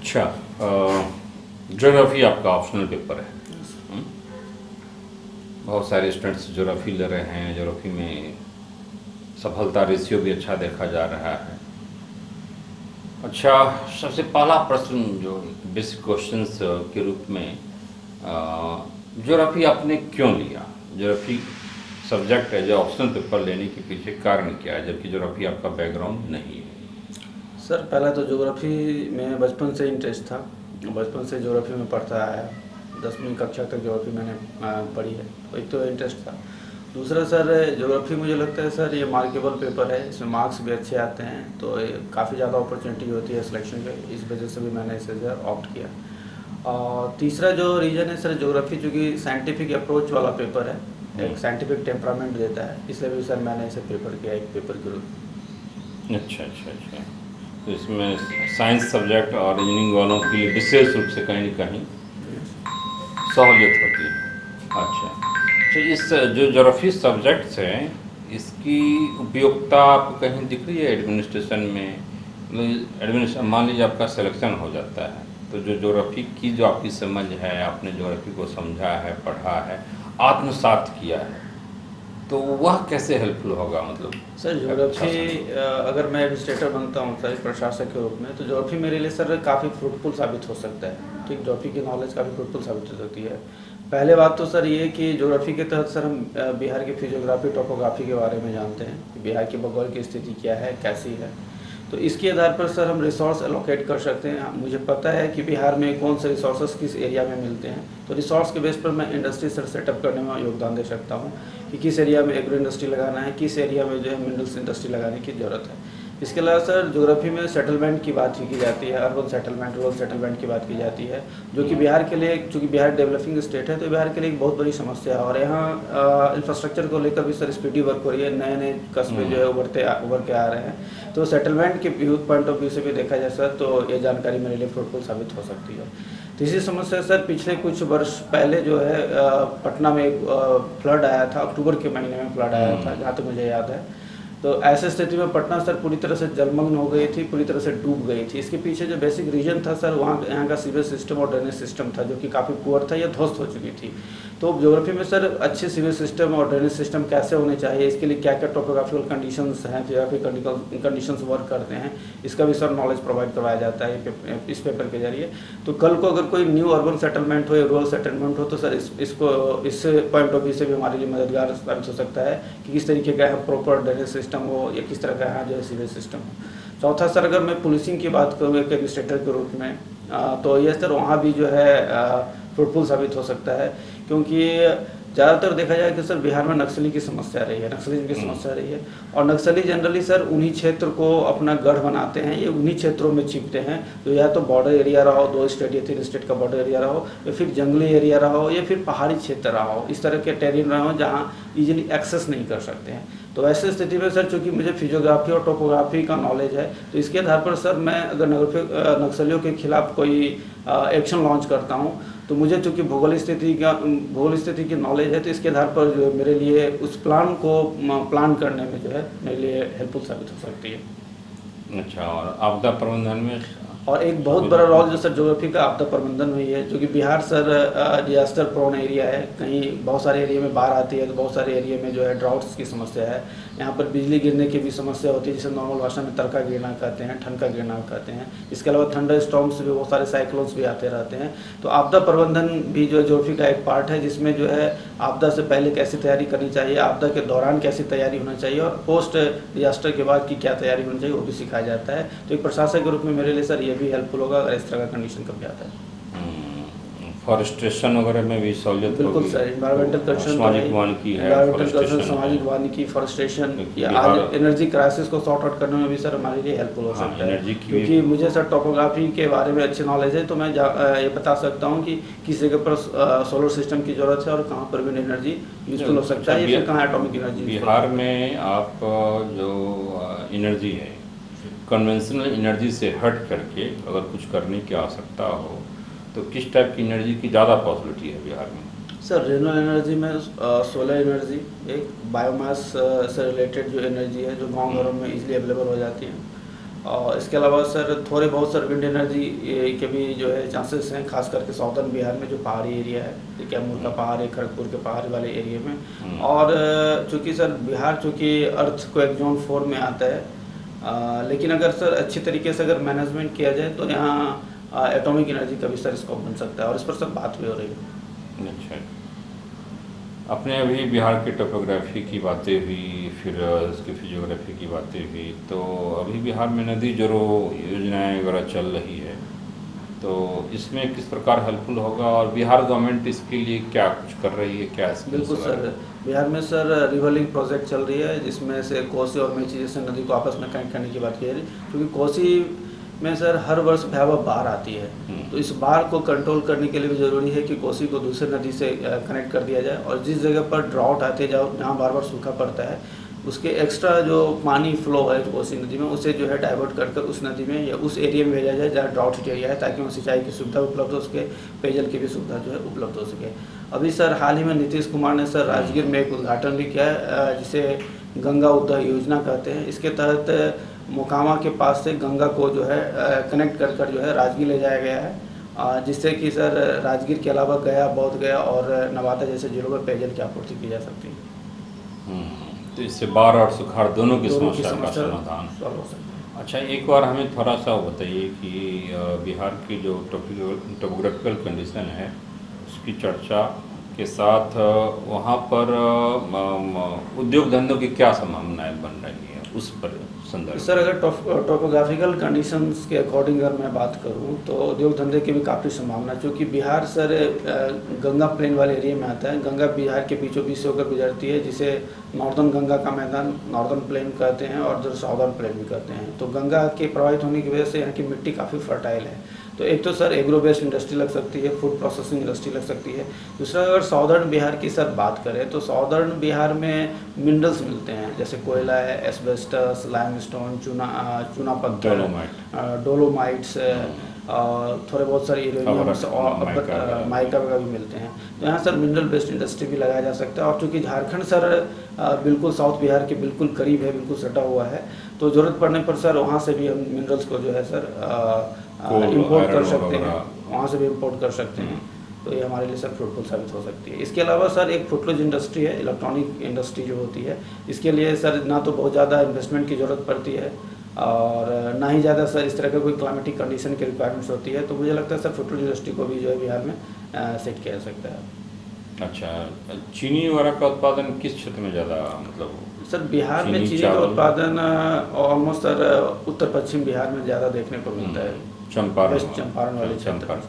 अच्छा, ज्योग्राफी आपका optional paper है। हम्म? बहुत सारे स्टूडेंट्स ज्योग्राफी ले रहे हैं। ज्योग्राफी में सफलता रेशियो भी अच्छा देखा जा रहा है। अच्छा, सबसे पहला प्रश्न जो बेसिक क्वेश्चंस के रूप में, ज्योग्राफी आपने क्यों लिया? ज्योग्राफी सब्जेक्ट है जो ऑप्शनल पेपर लेने के पीछे कारण क्या है, जबकि ज्योग्राफी आपका बैकग्राउंड नहीं है? सर पहला तो ज्योग्राफी में बचपन से इंटरेस्ट था। बचपन से ज्योग्राफी में पढ़ता आया। 10वीं कक्षा तक ज्योग्राफी मैंने पढ़ी है, तो एक तो इंटरेस्ट था। दूसरा सर, ज्योग्राफी मुझे लगता है सर ये मार्केबल पेपर है, इसमें मार्क्स भी अच्छे आते हैं, तो काफ़ी ज़्यादा अपॉर्चुनिटी होती है सिलेक्शन के, इस वजह से भी मैंने इसे सर ऑप्ट किया। और तीसरा जो रीज़न है सर, ज्योग्राफी चूँकि साइंटिफिक अप्रोच वाला पेपर है, एक साइंटिफिक टेम्परामेंट देता है, इसलिए भी सर मैंने इसे प्रेफर किया एक पेपर के रूप में। अच्छा अच्छा अच्छा। तो इसमें साइंस सब्जेक्ट और इंजीनियरिंग वालों के लिए विशेष रूप से कहीं न कहीं सहूलियत होती है। अच्छा, तो इस जो ज्योग्राफी सब्जेक्ट्स हैं, इसकी उपयोगिता आपको कहीं दिख रही है एडमिनिस्ट्रेशन में? मतलब एडमिनिस्ट्रेशन, मान लीजिए आपका सिलेक्शन हो जाता है, तो जो ज्योग्राफी की जो आपकी समझ है, आपने ज्योग्राफी को समझा है, पढ़ा है, आत्मसात किया है, तो वह कैसे हेल्पफुल होगा? मतलब सर ज्योग्राफी, प्रशासन। अगर मैं एडमिनिस्ट्रेटर बनता हूँ सर प्रशासक के रूप में, तो ज्योग्राफी मेरे लिए सर काफ़ी फ्रूटफुल साबित हो सकता है। ठीक, ज्योग्राफी की नॉलेज काफ़ी फ्रूटफुल साबित हो सकती है। पहले बात तो सर ये कि ज्योग्राफी के तहत सर हम बिहार की फिजियोग्राफी टोपोग्राफी के बारे में जानते हैं कि बिहार की भूगोल की स्थिति क्या है, कैसी है। तो इसके आधार पर सर हम रिसोर्स एलोकेट कर सकते हैं। मुझे पता है कि बिहार में कौन से रिसोर्सेज किस एरिया में मिलते हैं, तो रिसोर्स के बेस पर मैं इंडस्ट्री सर सेटअप करने में योगदान दे सकता हूँ कि किस एरिया में एग्रो इंडस्ट्री लगाना है, किस एरिया में जो है मिनरल्स इंडस्ट्री लगाने की ज़रूरत है। इसके अलावा सर ज्योग्राफी में सेटलमेंट की बात भी की जाती है, अर्बन सेटलमेंट, रूरल सेटलमेंट की बात की जाती है, जो कि बिहार के लिए, चूँकि बिहार डेवलपिंग स्टेट है, तो बिहार के लिए एक बहुत बड़ी समस्या है। और यहाँ इंफ्रास्ट्रक्चर को लेकर भी सर स्पीडी वर्क हो रही है, नए नए कस्बे जो है उभर के आ रहे हैं। तो सेटलमेंट के पॉइंट ऑफ व्यू से भी देखा जाए सर, तो ये जानकारी मेरे लिए फ्रूटफुल साबित हो सकती है। तीसरी समस्या सर, पिछले कुछ वर्ष पहले जो है पटना में एक फ्लड आया था, अक्टूबर के महीने में फ्लड आया था जहाँ तक मुझे याद है। तो ऐसे स्थिति में पटना सर पूरी तरह से जलमग्न हो गई थी, पूरी तरह से डूब गई थी। इसके पीछे जो बेसिक रीजन था सर, वहाँ यहाँ का सीवेज सिस्टम और ड्रेनेज सिस्टम था, जो कि काफ़ी पुअर था या ध्वस्त हो चुकी थी। तो ज्योग्राफी में सर अच्छे सीवेज सिस्टम और ड्रेनेज सिस्टम कैसे होने चाहिए, इसके लिए क्या क्या टोपोग्राफिकल कंडीशंस हैं, जियोग्राफिकल कंडीशंस वर्क करते हैं, इसका भी सर नॉलेज प्रोवाइड करवाया जाता है इस पेपर के जरिए। तो कल को अगर कोई न्यू अर्बन सेटलमेंट हो या रूरल सेटलमेंट हो, तो सर इस पॉइंट ऑफ व्यू से भी हमारे लिए मददगार साबित हो सकता है कि किस तरीके का प्रॉपर ड्रेनेज सिस्टम हो या किस तरह का यहाँ जो है सीवेज सिस्टम हो। चौथा सर, अगर मैं पुलिसिंग की बात करूँ एक एडमिनिस्ट्रेटर के रूप में, तो ये सर वहाँ भी जो है फ्रूटफुल साबित हो सकता है, क्योंकि ज़्यादातर देखा जाए कि सर बिहार में नक्सली की समस्या रही है, नक्सलिज्म की समस्या रही है। और नक्सली जनरली सर उन्हीं क्षेत्र को अपना गढ़ बनाते हैं, ये उन्हीं क्षेत्रों में छिपते हैं, तो या तो बॉर्डर एरिया रहा हो, 2 स्टेट या 3 स्टेट का बॉर्डर एरिया रहा हो, या फिर जंगली एरिया रहा हो, या फिर पहाड़ी क्षेत्र रहा हो, इस तरह के टेरेन रहा हो जहाँ ईजिली एक्सेस नहीं कर सकते हैं। तो ऐसी स्थिति में सर, चूँकि मुझे फिजियोग्राफी और टोपोग्राफी का नॉलेज है, तो इसके आधार पर सर मैं अगर नक्सलियों के खिलाफ कोई एक्शन लॉन्च करता हूँ, तो मुझे चूँकि भूगोल स्थिति की नॉलेज है, तो इसके आधार पर जो है मेरे लिए उस प्लान को प्लान करने में जो है मेरे लिए हेल्पफुल साबित हो सकती है। अच्छा, और आपदा प्रबंधन में? और एक बहुत बड़ा रोल जो सर ज्योग्राफी का आपदा प्रबंधन में ही है, जो कि बिहार सर डिजास्टर प्रोन एरिया है। कहीं बहुत सारे एरिया में बाढ़ आती है, तो बहुत सारे एरिया में जो है ड्राउट्स की समस्या है। यहाँ पर बिजली गिरने की भी समस्या होती है, जिसे नॉर्मल भाषा में तड़का गिरना कहते हैं, ठनका गिरना कहते हैं। इसके अलावा थंडर स्टॉर्म्स भी, बहुत सारे साइक्लोन्स भी आते रहते हैं। तो आपदा प्रबंधन भी जो है ज्योग्राफी का एक पार्ट है, जिसमें जो है आपदा से पहले कैसी तैयारी करनी चाहिए, आपदा के दौरान कैसी तैयारी होना चाहिए, और पोस्ट डिजास्टर के बाद की क्या तैयारी होनी चाहिए, वो भी सिखाया जाता है। तो एक प्रशासक के रूप में मेरे लिए सर ये भी हेल्पफुल होगा अगर इस तरह का कंडीशन कभी आता है। फॉरेस्टेशन वगैरह में भी सहूलियत होगी? बिल्कुल सर, इन्वायरमेंटल कंसर्न, सामाजिक वानिकी है, इन्वायरमेंटल कंसर्न, फॉरेस्टेशन सामाजिक है, वानिकी, फॉरेस्टेशन क्योंकि या बिहार आज एनर्जी क्राइसिस को सॉर्ट आउट करने में भी सर हमारे लिए हेल्पफुल हो सकता है। एनर्जी की क्योंकि मुझे सर टोपोग्राफी के बारे में अच्छी नॉलेज है, तो मैं ये बता सकता हूँ कि किस जगह पर सोलर सिस्टम की ज़रूरत है और कहाँ पर विंड एनर्जी यूजफुल हो सकता है, या फिर कहाँ एटॉमिक एनर्जी। बिहार में आप जो एनर्जी है, कन्वेंशनल एनर्जी से हट करके अगर कुछ करने की आवश्यकता हो, तो किस टाइप की एनर्जी की ज़्यादा पॉसिबिलिटी है बिहार में? सर रिन्यूएबल एनर्जी में सोलर एनर्जी, एक बायोमास से रिलेटेड जो एनर्जी है, जो गांव घरों में इजीली अवेलेबल हो जाती है। और इसके अलावा सर थोड़े बहुत सर विंड एनर्जी के भी जो है चांसेस हैं, खास करके साउदर्न बिहार में जो पहाड़ी एरिया है, कैमूर का पहाड़ है, खड़गपुर के पहाड़ वाले एरिया में। और चूँकि सर बिहार चूँकि अर्थ को एक जोन 4 में आता है, लेकिन अगर सर अच्छी तरीके से अगर मैनेजमेंट किया जाए तो यहाँ एटॉमिक एनर्जी का भी सर स्कोप बन सकता है, और इस पर सब बात भी हो रही है। अच्छा, अपने अभी बिहार की टोपोग्राफी की बातें हुई, फिर उसकी फिजियोग्राफी की बातें हुई, तो अभी बिहार में नदी जोड़ो योजनाएं वगैरह चल रही है, तो इसमें किस प्रकार हेल्पफुल होगा और बिहार गवर्नमेंट इसके लिए क्या कुछ कर रही है, क्या बिल्कुल सर, बिहार में सर रिवर लिंक प्रोजेक्ट चल रही है, जिसमें से कोसी और मेची जैसे नदी को आपस में कनेक्ट करने की बात की जा रही है, क्योंकि कोसी में सर हर वर्ष भयावह बाढ़ आती है। तो इस बाढ़ को कंट्रोल करने के लिए भी ज़रूरी है कि कोसी को दूसरे नदी से कनेक्ट कर दिया जाए, और जिस जगह पर ड्राउट आते हैं, जहाँ बार बार सूखा पड़ता है, उसके एक्स्ट्रा जो पानी फ्लो है कोसी नदी में, उसे जो है डाइवर्ट कर कर उस नदी में या उस एरिया में भेजा जाए जहाँ ड्राउट एरिया है, ताकि वहाँ सिंचाई की सुविधा उपलब्ध हो सके, पेयजल की भी सुविधा जो है उपलब्ध हो सके। अभी सर हाल ही में नीतीश कुमार ने सर राजगीर में एक उद्घाटन भी किया है, जिसे गंगा उद्धार योजना कहते हैं। इसके तहत मोकामा के पास से गंगा को जो है कनेक्ट कर कर जो है राजगीर ले जाया गया है, जिससे कि सर राजगीर के अलावा गया, बौद्ध गया और नवादा जैसे जिलों में पेयजल की आपूर्ति की जा सकती है। तो इससे बाढ़ और सुखाड़ दोनों की समस्या का समाधान हो सकता है। अच्छा, एक बार हमें थोड़ा सा बताइए कि बिहार की जो टोपोग्राफिकल कंडीशन है उसकी चर्चा के साथ वहाँ पर उद्योग धंधों की क्या संभावनाएं बन रही है, उस पर संदर्भ। सर अगर टोपोग्राफिकल कंडीशंस के अकॉर्डिंग अगर मैं बात करूं तो उद्योग धंधे की भी काफ़ी संभावना, क्योंकि बिहार सर गंगा प्लेन वाले एरिया में आता है। गंगा बिहार के बीचों बीच से होकर गुजरती है, जिसे नॉर्दर्न गंगा का मैदान नॉर्दर्न प्लेन कहते हैं और जो साउदर्न प्लेन भी कहते हैं। तो गंगा के प्रवाहित होने की वजह से यहाँ की मिट्टी काफ़ी फर्टाइल है। तो एक तो सर एग्रो बेस्ड इंडस्ट्री लग सकती है, फूड प्रोसेसिंग इंडस्ट्री लग सकती है। दूसरा अगर साउदर्न बिहार की सर बात करें तो साउदर्न बिहार में मिनरल्स मिलते हैं, जैसे कोयला है, एस्बेस्टस, लाइमस्टोन, चूना पत्थर, डोलोमाइट्स, थोड़े बहुत सारे यूरेनियम्स और माइका वगैरह भी मिलते हैं। तो यहाँ सर मिनरल बेस्ड इंडस्ट्री भी लगाया जा सकता है। और चूँकि झारखंड सर बिल्कुल साउथ बिहार के बिल्कुल करीब है, बिल्कुल सटा हुआ है, तो ज़रूरत पड़ने पर सर वहाँ से भी हम मिनरल्स को जो है सर इंपोर्ट कर सकते हैं, वहाँ से भी इंपोर्ट कर सकते हैं। तो ये हमारे लिए सर फ्रूटफुल साबित हो सकती है। इसके अलावा सर एक फुटलूज इंडस्ट्री है, इलेक्ट्रॉनिक इंडस्ट्री जो होती है, इसके लिए सर ना तो बहुत ज़्यादा इन्वेस्टमेंट की ज़रूरत पड़ती है और ना ही ज़्यादा सर इस तरह का कोई क्लाइमेटिक कंडीशन की रिक्वायरमेंट्स होती है। तो मुझे लगता है सर फुटलूज इंडस्ट्री को भी जो है बिहार में सेट किया जा सकता है। अच्छा, चीनी वगैरह का उत्पादन किस क्षेत्र में ज़्यादा, मतलब सर बिहार में चीनी का उत्पादन ऑलमोस्ट सर उत्तर पश्चिम बिहार में ज़्यादा देखने को मिलता है, चंपारण वाले क्षेत्र।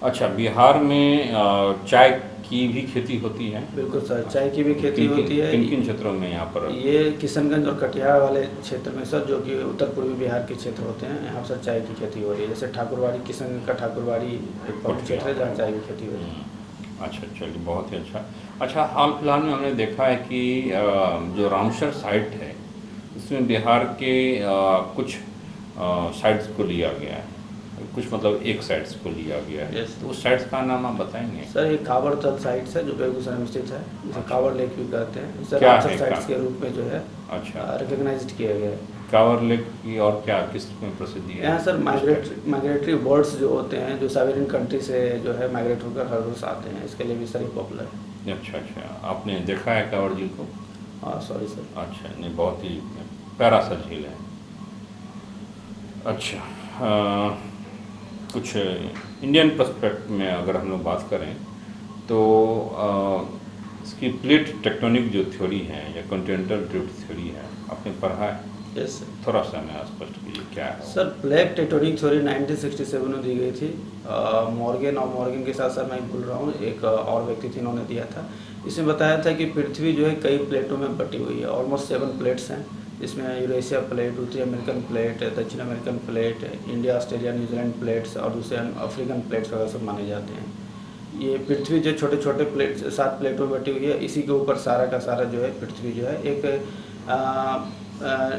अच्छा, बिहार में चाय की भी खेती होती है? बिल्कुल सर, चाय की भी खेती होती है। किन किन क्षेत्रों में यहाँ पर? ये किशनगंज और कटिहार वाले क्षेत्र में सर, जो कि उत्तर पूर्वी बिहार के क्षेत्र होते हैं, यहाँ सर चाय की खेती हो रही है। जैसे ठाकुरबाड़ी, किशनगंज का ठाकुरबाड़ी एक प्रमुख क्षेत्र है जहाँ चाय की खेती हो रही है। अच्छा, चलिए बहुत ही अच्छा। अच्छा, हाल फिलहाल में हमने देखा है कि जो रामसर साइट है उसमें बिहार के कुछ साइट्स को लिया गया है, कुछ मतलब एक साइट्स को लिया गया है। तो उस साइट्स का नाम आप बताएंगे? सर ये कांवड़ तल साइट्स है जो बेगूसराय में स्थित है, जिसे कांवड़ लेक भी कहते हैं। सर रामसर साइट्स के रूप में जो है रिकॉग्नाइज्ड किया गया है। कांवड़ लेक की और क्या किस में प्रसिद्धि है? यहाँ सर माइग्रेटरी बर्ड्स जो होते हैं, जो साइबेरियन कंट्री से जो है माइग्रेट होकर हर रोज आते हैं, इसके लिए भी सर पॉपुलर है। अच्छा, आपने देखा है कांवड़ झील को? हाँ सॉरी सर। अच्छा, नहीं, बहुत ही प्यारा सा झील है। अच्छा, कुछ इंडियन पर्सपेक्ट में अगर हम लोग बात करें तो इसकी प्लेट टेक्टोनिक जो थ्योरी है या कॉन्टिनेंटल ड्रिफ्ट थ्योरी है, आपने पढ़ा है? Yes sir. थोड़ा सा मैं स्पष्ट कीजिए क्या है सर। प्लेट टेक्टोनिक थ्योरी 1967 में दी गई थी। मॉर्गन के साथ साथ मैं भूल रहा हूँ, एक और व्यक्ति थे, इन्होंने दिया था। इसमें बताया था कि पृथ्वी जो है कई प्लेटों में बटी हुई है, ऑलमोस्ट 7 प्लेट्स हैं। इसमें यूरेशिया प्लेट, उत्तरी अमेरिकन प्लेट, दक्षिण American plate, India, Australia, New Zealand plates और दूसरे अफ्रीकन प्लेट्स वगैरह सब माने जाते हैं। ये पृथ्वी जो छोटे छोटे प्लेट 7 प्लेटों में बटी हुई है, इसी के ऊपर सारा का सारा जो है पृथ्वी जो है एक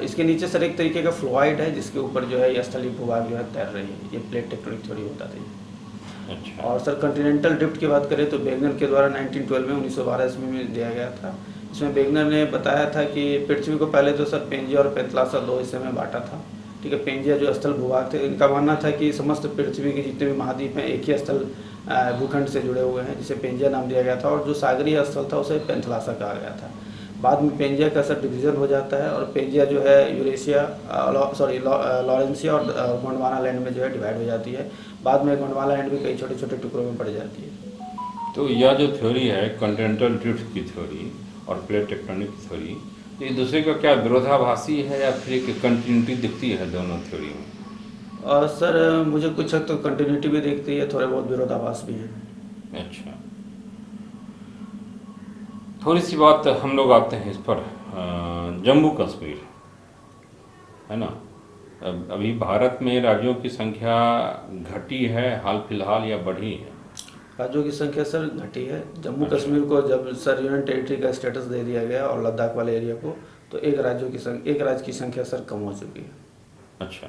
इसके नीचे सर एक तरीके का फ्लोराइड है, जिसके ऊपर जो है स्थलीय भूभाग जो है तैर रही है। ये प्लेट टेक्टोनिक थ्योरी होता था। अच्छा। और सर कॉन्टिनेंटल ड्रिफ्ट की बात करें तो वेगनर के द्वारा 1912 में 1912 ईस्वी में दिया गया था। इसमें वेगनर ने बताया था कि पृथ्वी को पहले तो सर पेंजी और पेतला सा 2 हिस्से में बांटा था, ठीक है। पेंजिया जो स्थल भूभाग थे, इनका मानना था कि समस्त पृथ्वी के जितने भी महाद्वीप हैं एक ही स्थल भूखंड से जुड़े हुए हैं, जिसे पेंजिया नाम दिया गया था, और जो सागरीय स्थल था उसे पेंथलासा कहा गया था। बाद में पेंजिया का सर डिवीज़न हो जाता है और पेंजिया जो है यूरेशिया लॉरेंसिया और गोंडवाना लैंड में जो है डिवाइड हो जाती है। बाद में गोंडवाना लैंड भी कई छोटे छोटे टुकड़ों में पड़ जाती है। तो यह जो थ्योरी है कॉन्टिनेंटल ड्रिफ्ट की थ्योरी और प्लेट टेक्टोनिक की थ्योरी, तो ये दूसरे का क्या विरोधाभासी है या फिर एक कंटिन्यूटी दिखती है दोनों थ्योरी में? और सर मुझे कुछ हद तो कंटिन्यूटी भी दिखती है, थोड़े बहुत विरोधाभास भी है। अच्छा, थोड़ी सी बात हम लोग आते हैं इस पर, जम्मू कश्मीर है ना, अभी भारत में राज्यों की संख्या घटी है हाल फिलहाल या बढ़ी है? राज्यों की संख्या सर घटी है। जम्मू अच्छा। कश्मीर को जब सर यूनियन टेरिटरी का स्टेटस दे दिया गया और लद्दाख वाले एरिया को, तो एक राज्य की संख्या सर कम हो चुकी है। अच्छा,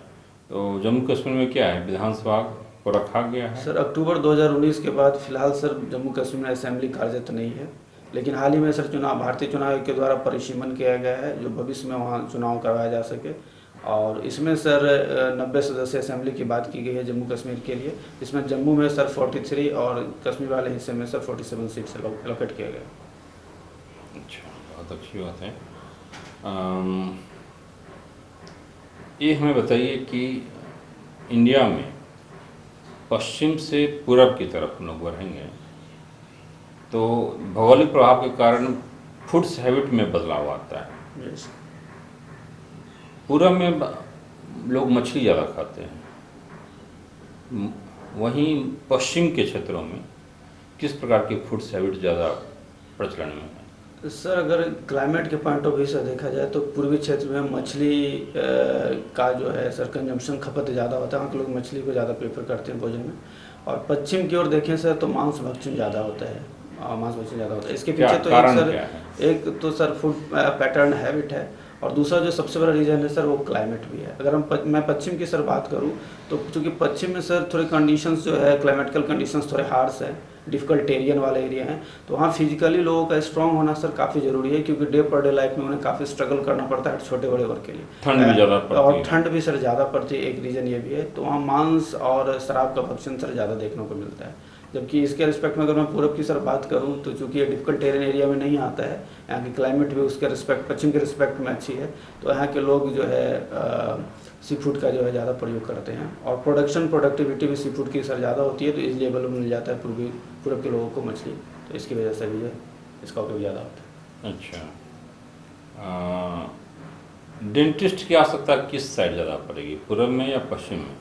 तो जम्मू कश्मीर में क्या है, विधानसभा को रखा गया है? सर अक्टूबर 2019 के बाद फिलहाल सर जम्मू कश्मीर में असेंबली कार्यरत नहीं है, लेकिन हाल ही में सर भारतीय चुनाव आयोग के द्वारा परिसीमन किया गया है जो भविष्य में वहाँ चुनाव करवाया जा सके। और इसमें सर 90 सदस्य असेंबली की बात की गई है जम्मू कश्मीर के लिए, जिसमें जम्मू में सर 43 और कश्मीर वाले हिस्से में सर 47 सीट्स एलोकेट किया गया। अच्छा, बहुत अच्छी बात है। ये हमें बताइए कि इंडिया में पश्चिम से पूरब की तरफ हम लोग बढ़ेंगे तो भौगोलिक प्रभाव के कारण फूड्स हैबिट में बदलाव आता है। यस। पूरब में लोग मछली ज़्यादा खाते हैं, वहीं पश्चिम के क्षेत्रों में किस प्रकार की फूड्स हैबिट ज़्यादा प्रचलन में है? सर अगर क्लाइमेट के पॉइंट ऑफ व्यू से देखा जाए तो पूर्वी क्षेत्र में मछली का जो है सर कंजम्पशन खपत ज़्यादा होता है, वहाँ के लोग मछली को ज़्यादा प्रेफर करते हैं भोजन में। और पश्चिम की ओर देखें सर तो मांस भक्षण ज़्यादा होता है, मांस भक्षण ज़्यादा होता है। इसके पीछे तो एक तो सर फूड पैटर्न हैबिट है, और दूसरा जो सबसे बड़ा रीज़न है सर वो क्लाइमेट भी है। अगर मैं पश्चिम की सर बात करूँ तो चूँकि पश्चिम में सर थोड़े कंडीशंस जो है क्लाइमेटिकल कंडीशंस थोड़े हार्श हैं, डिफिकल्ट टेरियन वाले एरिया हैं, तो वहाँ फिजिकली लोगों का स्ट्रांग होना सर काफ़ी ज़रूरी है, क्योंकि डे पर डे लाइफ में उन्हें काफ़ी स्ट्रगल करना पड़ता है छोटे बड़े वर्क के लिए। ठंड भी ज़्यादा पड़ती है और ठंड भी सर ज़्यादा पड़ती है, एक रीज़न ये भी है। तो वहाँ मांस और शराब का भक्षण सर ज़्यादा देखने को मिलता है। जबकि इसके रिस्पेक्ट में अगर मैं पूरब की सर बात करूं तो चूंकि ये डिफिकल्ट टेरेन एरिया में नहीं आता है, यहाँ की क्लाइमेट भी उसके रिस्पेक्ट पश्चिम के रिस्पेक्ट में अच्छी है, तो यहाँ के लोग जो है सी फूड का जो है ज़्यादा प्रयोग करते हैं, और प्रोडक्टिविटी भी सी फूड की सर ज़्यादा होती है, तो इस लेवल में मिल जाता है पूरब के लोगों को मछली, तो इसकी वजह से भी जो है इसका उपयोग ज़्यादा होता है। अच्छा, डेंटिस्ट की आवश्यकता किस साइड ज़्यादा पड़ेगी, पूरब में या पश्चिम में?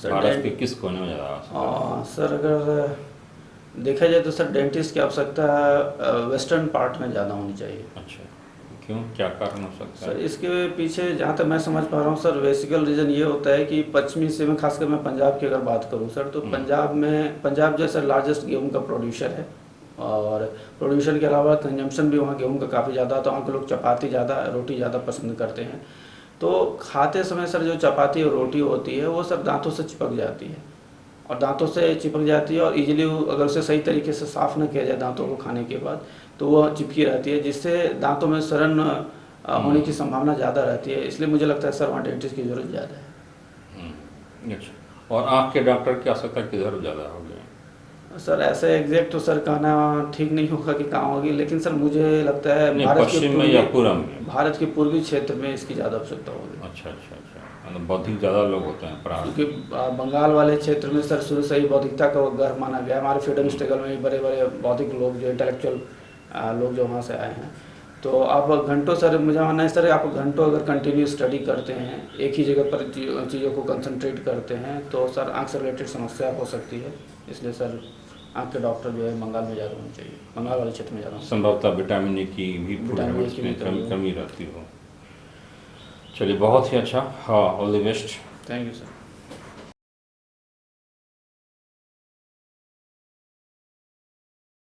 भारत के किस कोने में ज़्यादा आवश्यकता? सर अगर देखा जाए तो सर डेंटिस्ट की आवश्यकता वेस्टर्न पार्ट में ज़्यादा होनी चाहिए। अच्छा, क्यों, क्या कारण हो सकता है? सर इसके पीछे जहाँ तक मैं समझ पा रहा हूँ सर, बेसिकल रीज़न ये होता है कि पश्चिमी हिस्से में, खासकर मैं पंजाब की अगर बात करूँ सर, तो पंजाब जो है सर लार्जेस्ट गेहूँ का प्रोड्यूसर है, और प्रोड्यूसर के अलावा कंजम्पशन भी वहाँ गेहूँ का काफ़ी ज़्यादा होता है। वहाँ के लोग चपाती ज़्यादा, रोटी ज़्यादा पसंद करते हैं। तो खाते समय सर जो चपाती और रोटी होती है वो सर दांतों से चिपक जाती है, और दांतों से चिपक जाती है, और इजीली अगर उसे सही तरीके से साफ़ न किया जाए दांतों को खाने के बाद तो वो चिपकी रहती है, जिससे दांतों में सड़न होने की संभावना ज़्यादा रहती है। इसलिए मुझे लगता है सर वहाँ डेंटिस्ट की ज़रूरत ज़्यादा है। अच्छा, और आँख के डॉक्टर की आवश्यकता किधर ज़्यादा होगी? सर ऐसे एग्जैक्ट तो सर कहना ठीक नहीं होगा कि कहाँ होगी, लेकिन सर मुझे लगता है पश्चिम में या पूरब में? भारत के पूर्वी क्षेत्र में इसकी ज़्यादा आवश्यकता होगी। अच्छा, मतलब बौद्धिक ज़्यादा लोग होते हैं क्योंकि बंगाल वाले क्षेत्र में सर शुरू से ही बौद्धिकता का घर माना गया। हमारे फ्रीडम स्ट्रगल में भी बड़े बड़े बौद्धिक लोग जो इंटेलेक्चुअल लोग जो वहाँ से आए हैं, तो आप घंटों सर, मुझे मानना है सर, आप घंटों अगर कंटिन्यू स्टडी करते हैं, एक ही जगह पर चीज़ों को कंसंट्रेट करते हैं, तो सर आँख से रिलेटेड समस्या हो सकती है। इसलिए सर आँख के डॉक्टर जो है बंगाल में ज़्यादा होने चाहिए, बंगाल वाले क्षेत्र में ज़्यादा। संभवतः विटामिन ए की भी फूड हैबिट्स में कमी रहती हो। चलिए, बहुत ही अच्छा, हाँ, all the best. Thank you sir.